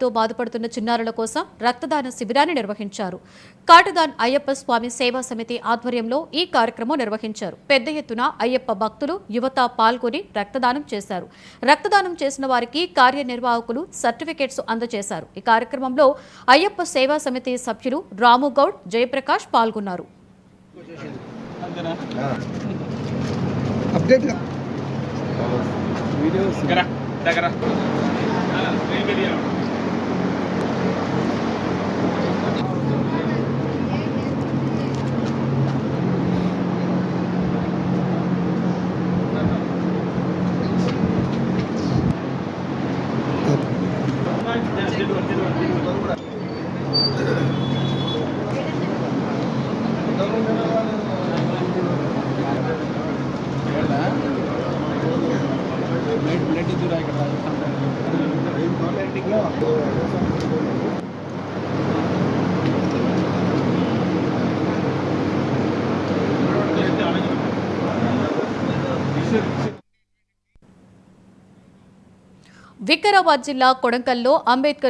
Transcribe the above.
తో బాధపడుతున్న చిన్నారుల కోసం రక్తదాన శిబిరాన్ని నిర్వహించారు. కాటదాన్ అయ్యప్ప స్వామి సేవా సమితి ఆధ్వర్యంలో ఈ కార్యక్రమం నిర్వహించారు. పెద్ద ఎత్తున అయ్యప్ప భక్తులు, యువత పాల్గొని రక్తదానం చేశారు. రక్తదానం చేసిన వారికి కార్యనిర్వాహకులు సర్టిఫికెట్స్ అందజేశారు. ఈ కార్యక్రమంలో అయ్యప్ప సేవా సమితి సభ్యులు రాముగౌడ్, జయప్రకాష్ పాల్గొన్నారు. వికారాబాద్ జిల్లా కొడంకల్లో అంబేద్కర్